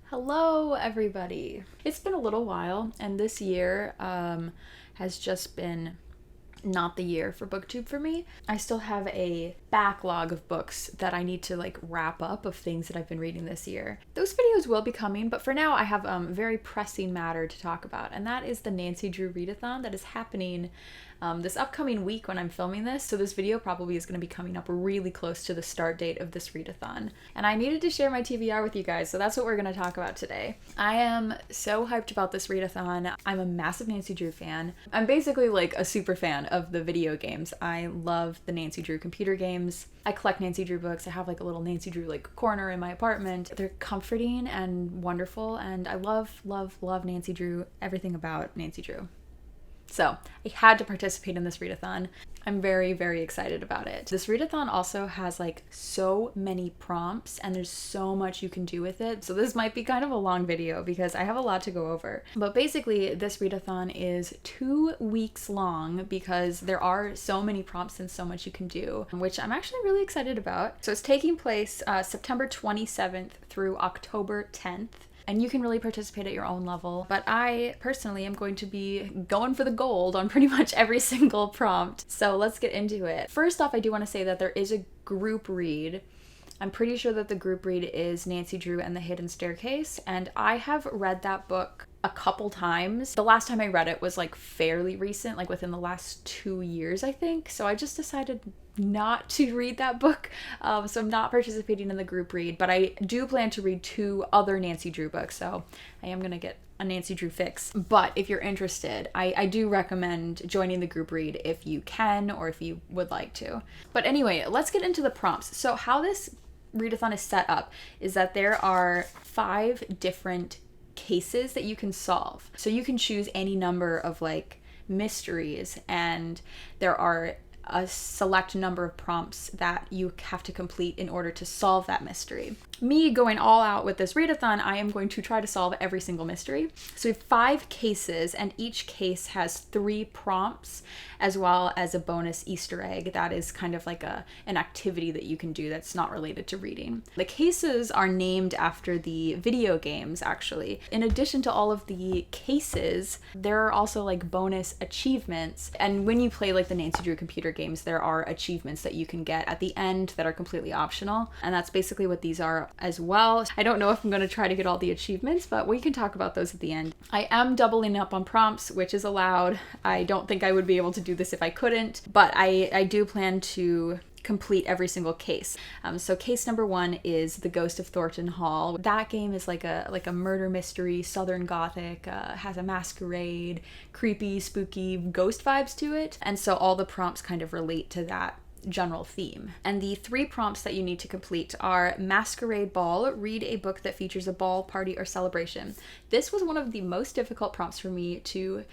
Hello, everybody. It's been a little while, and this year has just been not the year for booktube for me. I still have a backlog of books that I need to wrap up of things that I've been reading this year. Those videos will be coming, but for now I have a very pressing matter to talk about, and that is the Nancy Drew Readathon that is happening this upcoming week when I'm filming this. So this video probably is going to be coming up really close to the start date of this readathon. And I needed to share my TBR with you guys, so that's what we're going to talk about today. I am so hyped about this readathon. I'm a massive Nancy Drew fan. I'm basically like a super fan of the video games. I love the Nancy Drew computer games. I collect Nancy Drew books. I have a little Nancy Drew corner in my apartment. They're comforting and wonderful, and I love, love, love Nancy Drew, everything about Nancy Drew. So I had to participate in this readathon. I'm very, very excited about it. This readathon also has so many prompts, and there's so much you can do with it. So this might be kind of a long video because I have a lot to go over. But basically this readathon is 2 weeks long because there are so many prompts and so much you can do, which I'm actually really excited about. So it's taking place September 27th through October 10th. And you can really participate at your own level. But I personally am going to be going for the gold on pretty much every single prompt. So let's get into it. First off, I do want to say that there is a group read. I'm pretty sure that the group read is Nancy Drew and the Hidden Staircase. And I have read that book a couple times. The last time I read it was fairly recent, within the last 2 years, I think. So I just decided not to read that book. So I'm not participating in the group read, but I do plan to read 2 other Nancy Drew books. So I am going to get a Nancy Drew fix. But if you're interested, I do recommend joining the group read if you can or if you would like to. But anyway, let's get into the prompts. So how this readathon is set up is that there are 5 different cases that you can solve. So you can choose any number of mysteries, and there are a select number of prompts that you have to complete in order to solve that mystery. Me going all out with this readathon, I am going to try to solve every single mystery. So we have 5 cases, and each case has 3 prompts as well as a bonus Easter egg that is kind of an activity that you can do that's not related to reading. The cases are named after the video games, actually. In addition to all of the cases, there are also bonus achievements, and when you play the Nancy Drew computer games, there are achievements that you can get at the end that are completely optional, and that's basically what these are as well. I don't know if I'm going to try to get all the achievements, but we can talk about those at the end. I am doubling up on prompts, which is allowed. I don't think I would be able to do this if I couldn't, but I do plan to complete every single case. So case number 1 is The Ghost of Thornton Hall. That game is like a murder mystery, Southern Gothic, has a masquerade, creepy, spooky ghost vibes to it. And so all the prompts kind of relate to that general theme. And the 3 prompts that you need to complete are Masquerade Ball, read a book that features a ball, party, or celebration. This was one of the most difficult prompts for me to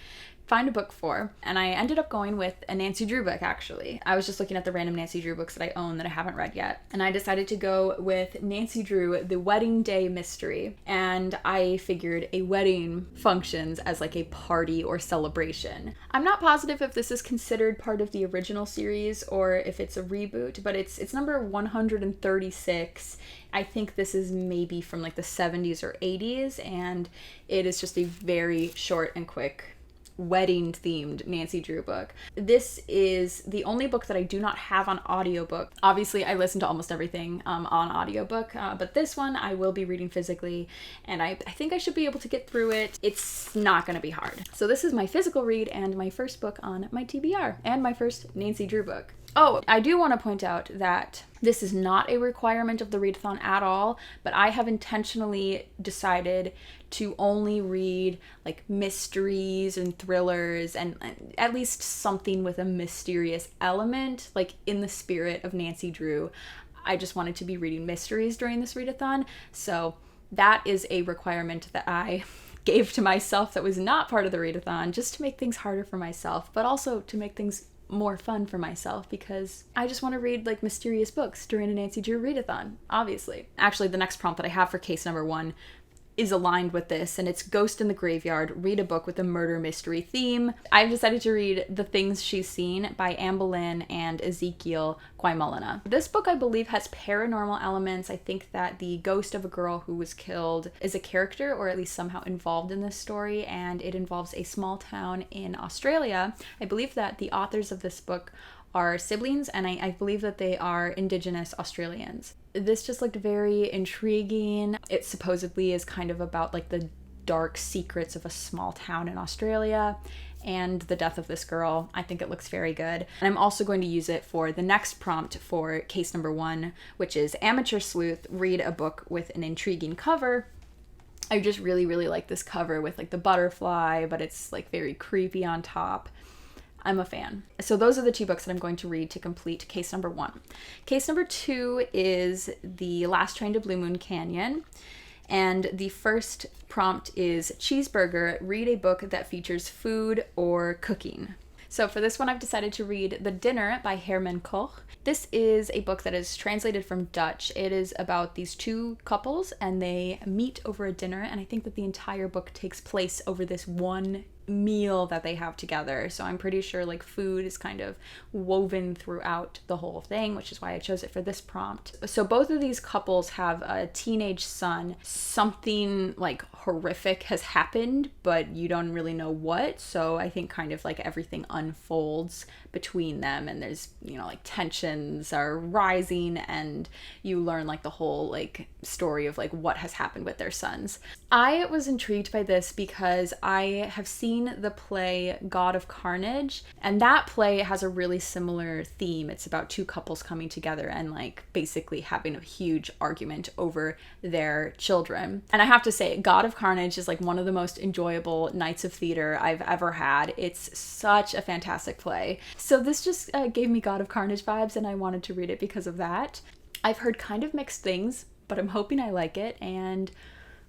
find a book for, and I ended up going with a Nancy Drew book, actually. I was just looking at the random Nancy Drew books that I own that I haven't read yet, and I decided to go with Nancy Drew, The Wedding Day Mystery, and I figured a wedding functions as a party or celebration. I'm not positive if this is considered part of the original series or if it's a reboot, but it's number 136. I think this is maybe from the 70s or 80s, and it is just a very short and quick wedding themed Nancy Drew book. This is the only book that I do not have on audiobook. Obviously I listen to almost everything on audiobook, but this one I will be reading physically, and I think I should be able to get through it. It's not going to be hard. So this is my physical read and my first book on my TBR and my first Nancy Drew book. Oh, I do want to point out that this is not a requirement of the readathon at all, but I have intentionally decided to only read mysteries and thrillers and at least something with a mysterious element, in the spirit of Nancy Drew. I just wanted to be reading mysteries during this readathon, so that is a requirement that I gave to myself that was not part of the readathon, just to make things harder for myself, but also to make things more fun for myself, because I just want to read mysterious books during a Nancy Drew readathon, obviously. Actually, the next prompt that I have for case number 1 is aligned with this, and it's Ghost in the Graveyard, read a book with a murder mystery theme. I've decided to read The Things She's Seen by Anne Boleyn and Ezekiel Quaimolina. This book, I believe, has paranormal elements. I think that the ghost of a girl who was killed is a character, or at least somehow involved in this story, and it involves a small town in Australia. I believe that the authors of this book are siblings, and I believe that they are Indigenous Australians. This just looked very intriguing. It supposedly is kind of about like the dark secrets of a small town in Australia and the death of this girl. I think it looks very good. And I'm also going to use it for the next prompt for case number 1, which is Amateur Sleuth, read a book with an intriguing cover. I just really, really like this cover with like the butterfly, but it's like very creepy on top. I'm a fan. So those are the 2 books that I'm going to read to complete case number 1. Case number 2 is The Last Train to Blue Moon Canyon. And the first prompt is Cheeseburger, read a book that features food or cooking. So for this one, I've decided to read The Dinner by Herman Koch. This is a book that is translated from Dutch. It is about these 2 couples and they meet over a dinner, and I think that the entire book takes place over this one meal that they have together. So I'm pretty sure like food is kind of woven throughout the whole thing, which is why I chose it for this prompt. So both of these couples have a teenage son. Something like horrific has happened, but you don't really know what. So I think kind of like everything unfolds between them, and there's, you know, like tensions are rising, and you learn like the whole like story of like what has happened with their sons. I was intrigued by this because I have seen the play God of Carnage, and that play has a really similar theme. It's about 2 couples coming together and like basically having a huge argument over their children. And I have to say, God of Carnage is like one of the most enjoyable nights of theater I've ever had. It's such a fantastic play. So this just gave me God of Carnage vibes, and I wanted to read it because of that. I've heard kind of mixed things, but I'm hoping I like it, and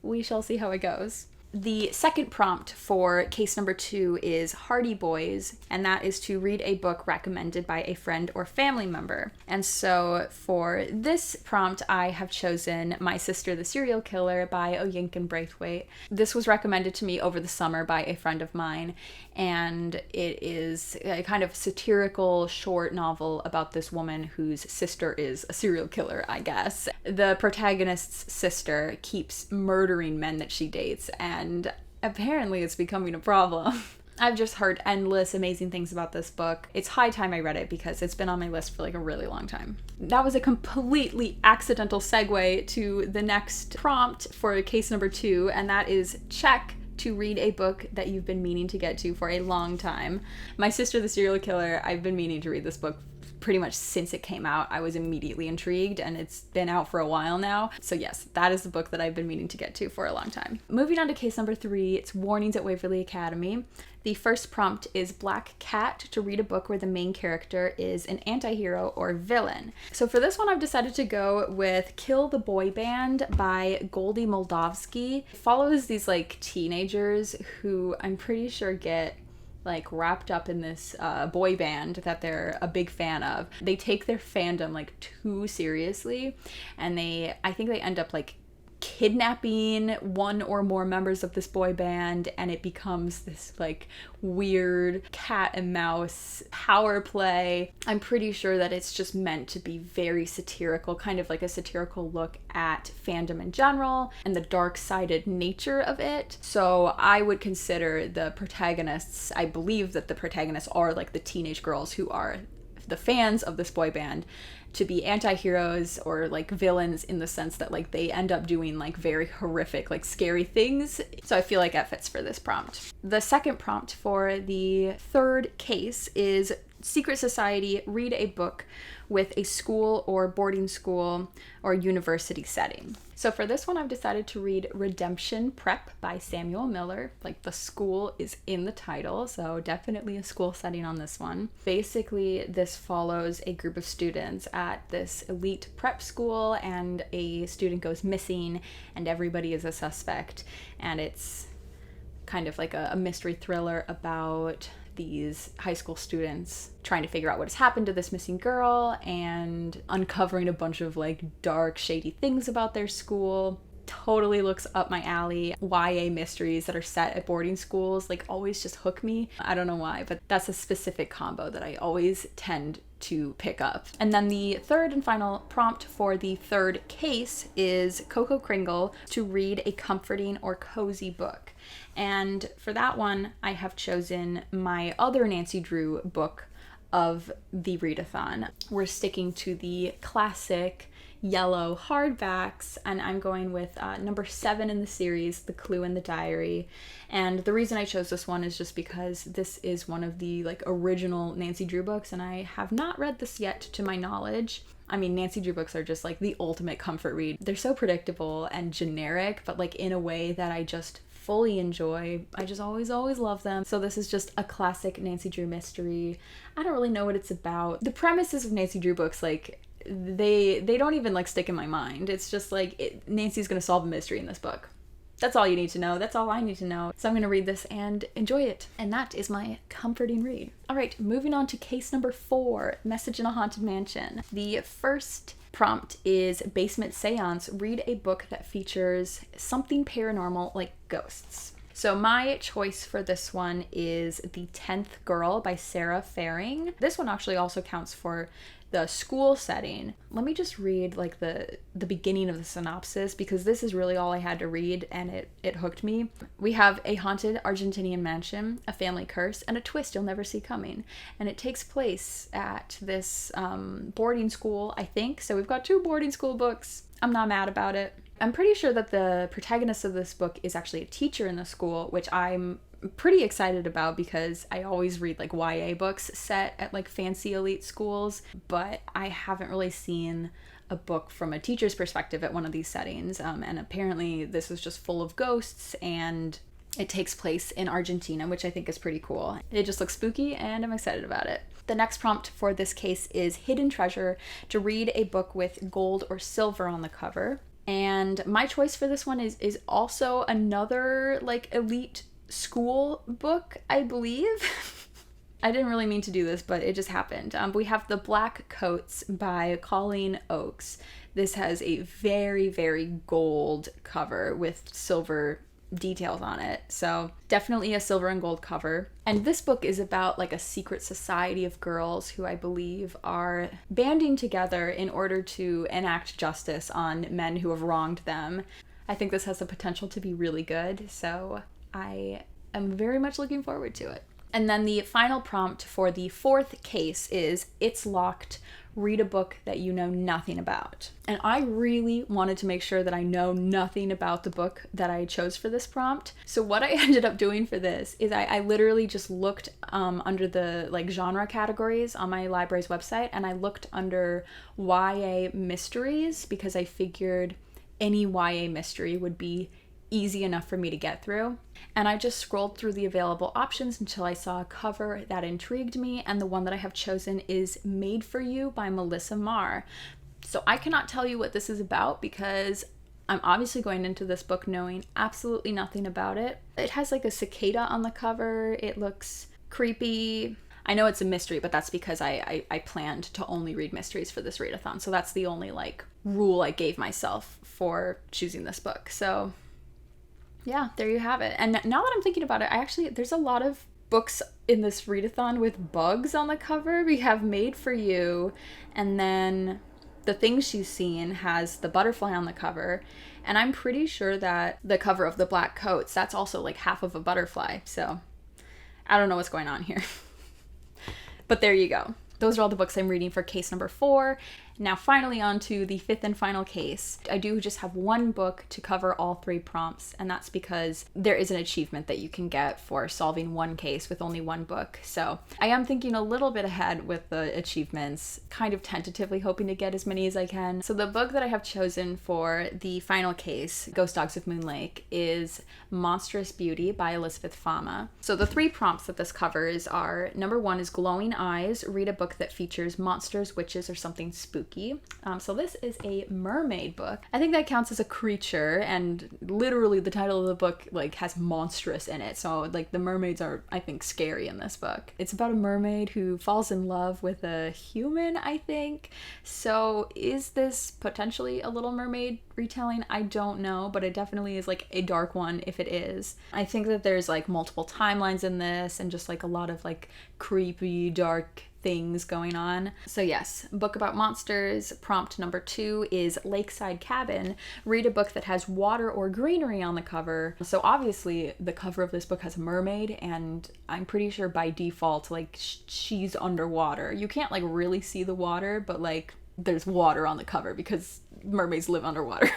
we shall see how it goes. The second prompt for case number 2 is Hardy Boys, and that is to read a book recommended by a friend or family member. And so for this prompt, I have chosen My Sister the Serial Killer by Oyinkan Braithwaite. This was recommended to me over the summer by a friend of mine, and it is a kind of satirical short novel about this woman whose sister is a serial killer, I guess. The protagonist's sister keeps murdering men that she dates, and apparently it's becoming a problem. I've just heard endless amazing things about this book. It's high time I read it because it's been on my list for like a really long time. That was a completely accidental segue to the next prompt for case number 2, and that is check to read a book that you've been meaning to get to for a long time. My Sister the Serial Killer, I've been meaning to read this book pretty much since it came out. I was immediately intrigued, and it's been out for a while now. So yes, that is the book that I've been meaning to get to for a long time. Moving on to case number 3, it's Warnings at Waverly Academy. The first prompt is Black Cat, to read a book where the main character is an anti-hero or villain. So for this one, I've decided to go with Kill the Boy Band by Goldie Moldavsky. It follows these like teenagers who I'm pretty sure get like wrapped up in this boy band that they're a big fan of. They take their fandom like too seriously, and I think they end up like kidnapping one or more members of this boy band, and it becomes this like weird cat and mouse power play. I'm pretty sure that it's just meant to be very satirical, kind of like a satirical look at fandom in general and the dark-sided nature of it. So I would consider the protagonists, I believe that the protagonists are like the teenage girls who are the fans of this boy band, to be anti-heroes or like villains in the sense that like they end up doing like very horrific, like scary things. So I feel like that fits for this prompt. The second prompt for the third case is Secret Society, read a book with a school or boarding school or university setting. So for this one, I've decided to read Redemption Prep by Samuel Miller. Like the school is in the title, so definitely a school setting on this one. Basically, this follows a group of students at this elite prep school, and a student goes missing and everybody is a suspect. And it's kind of like a mystery thriller about these high school students trying to figure out what has happened to this missing girl and uncovering a bunch of like dark, shady things about their school. totally looks up my alley. YA mysteries that are set at boarding schools like always just hook me. I don't know why, but that's a specific combo that I always tend to pick up. And then the third and final prompt for the third case is Coco Kringle to read a comforting or cozy book. And for that one, I have chosen my other Nancy Drew book of the Readathon. We're sticking to the classic yellow hardbacks, and I'm going with number 7 in the series, The Clue in the Diary. And the reason I chose this one is just because this is one of the like original Nancy Drew books, and I have not read this yet to my knowledge. I mean, Nancy Drew books are just like the ultimate comfort read. They're so predictable and generic, but like in a way that I just fully enjoy. I just always love them. So this is just a classic Nancy Drew mystery. I don't really know what it's about. The premises of Nancy Drew books, like, they don't even like stick in my mind. It's just like Nancy's gonna solve a mystery in this book. That's all you need to know. That's all I need to know. So I'm gonna read this and enjoy it. And that is my comforting read. All right, moving on to case number 4, Message in a Haunted Mansion. The first prompt is Basement Seance. Read a book that features something paranormal like ghosts. So my choice for this one is The 10th Girl by Sarah Faring. This one actually also counts for the school setting. Let me just read like the beginning of the synopsis, because this is really all I had to read and it hooked me. We have a haunted Argentinian mansion, a family curse, and a twist you'll never see coming. And it takes place at this boarding school, I think. So we've got 2 boarding school books. I'm not mad about it. I'm pretty sure that the protagonist of this book is actually a teacher in the school, which I'm pretty excited about because I always read like YA books set at like fancy elite schools, but I haven't really seen a book from a teacher's perspective at one of these settings. And apparently this is just full of ghosts, and it takes place in Argentina, which I think is pretty cool. It just looks spooky and I'm excited about it. The next prompt for this case is Hidden Treasure, to read a book with gold or silver on the cover. And my choice for this one is also another like elite school book, I believe. I didn't really mean to do this, but it just happened. We have The Black Coats by Colleen Oakes. This has a very, very gold cover with silver details on it. So definitely a silver and gold cover. And this book is about like a secret society of girls who I believe are banding together in order to enact justice on men who have wronged them. I think this has the potential to be really good, so I am very much looking forward to it. And then the final prompt for the fourth case is It's Locked. Read a book that you know nothing about. And I really wanted to make sure that I know nothing about the book that I chose for this prompt. So what I ended up doing for this is I literally just looked under the like genre categories on my library's website, and I looked under YA mysteries because I figured any YA mystery would be easy enough for me to get through. And I just scrolled through the available options until I saw a cover that intrigued me, and the one that I have chosen is Made for You by Melissa Marr. So I cannot tell you what this is about because I'm obviously going into this book knowing absolutely nothing about it. It has like a cicada on the cover. It looks creepy. I know it's a mystery, but that's because I planned to only read mysteries for this readathon. So that's the only like rule I gave myself for choosing this book. So yeah, there you have it. And now that I'm thinking about it, there's a lot of books in this readathon with bugs on the cover. We have Made for You, and then The Things She's Seen has the butterfly on the cover. And I'm pretty sure that the cover of The Black Coats, that's also like half of a butterfly. So I don't know what's going on here. But there you go. Those are all the books I'm reading for case number 4. Now finally on to the 5th and final case. I do just have one book to cover all 3 prompts, and that's because there is an achievement that you can get for solving one case with only one book. So I am thinking a little bit ahead with the achievements, kind of tentatively hoping to get as many as I can. So the book that I have chosen for the final case, Ghost Dogs of Moon Lake, is Monstrous Beauty by Elizabeth Fama. So the 3 prompts that this covers are, number 1 is Glowing Eyes. Read a book that features monsters, witches, or something spooky. spooky. So this is a mermaid book. I think that counts as a creature, and literally the title of the book like has monstrous in it. So like the mermaids are, I think, scary in this book. It's about a mermaid who falls in love with a human, I think. So is this potentially a Little Mermaid retelling? I don't know, but it definitely is like a dark one if it is. I think that there's like multiple timelines in this and just like a lot of like creepy, dark things going on. So yes, book about monsters. Prompt number 2 is Lakeside Cabin. Read a book that has water or greenery on the cover. So obviously the cover of this book has a mermaid, and I'm pretty sure by default like she's underwater. You can't like really see the water, but like there's water on the cover because mermaids live underwater.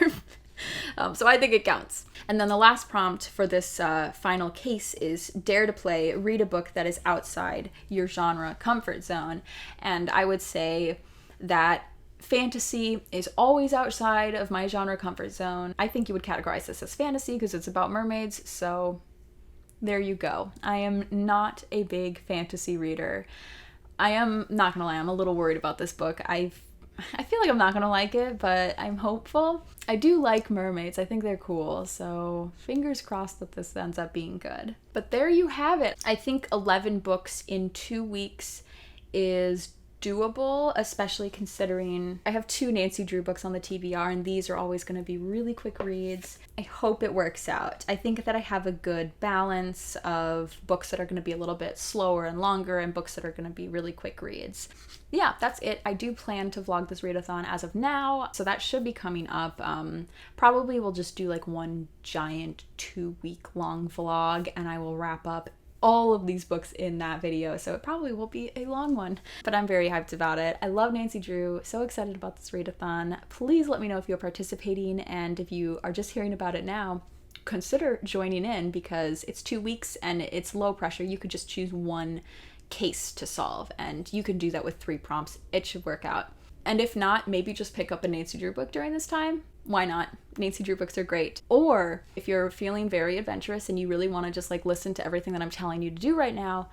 So I think it counts. And then the last prompt for this final case is dare to play, read a book that is outside your genre comfort zone. And I would say that fantasy is always outside of my genre comfort zone. I think you would categorize this as fantasy because it's about mermaids, so there you go. I am not a big fantasy reader. I am not gonna lie, I'm a little worried about this book. I feel like I'm not gonna like it, but I'm hopeful. I do like mermaids. I think they're cool, so fingers crossed that this ends up being good. But there you have it. I think 11 books in 2 weeks is doable, especially considering I have 2 Nancy Drew books on the TBR, and these are always going to be really quick reads. I hope it works out. I think that I have a good balance of books that are going to be a little bit slower and longer and books that are going to be really quick reads. Yeah, that's it. I do plan to vlog this readathon as of now, so that should be coming up. Probably we'll just do like one giant 2-week long vlog, and I will wrap up all of these books in that video, so it probably will be a long one, but I'm very hyped about it. I love Nancy Drew, so excited about this readathon. Please let me know if you're participating, and if you are just hearing about it now, consider joining in because it's 2 weeks and it's low pressure. You could just choose one case to solve, and you can do that with 3 prompts. It should work out. And if not, maybe just pick up a Nancy Drew book during this time. Why not? Nancy Drew books are great. Or if you're feeling very adventurous and you really want to just like listen to everything that I'm telling you to do right now,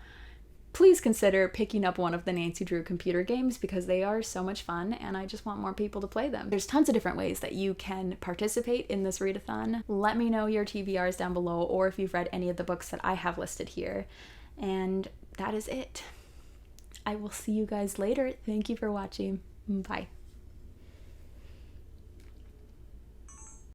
please consider picking up one of the Nancy Drew computer games because they are so much fun and I just want more people to play them. There's tons of different ways that you can participate in this readathon. Let me know your TBRs down below, or if you've read any of the books that I have listed here. And that is it. I will see you guys later. Thank you for watching. Bye.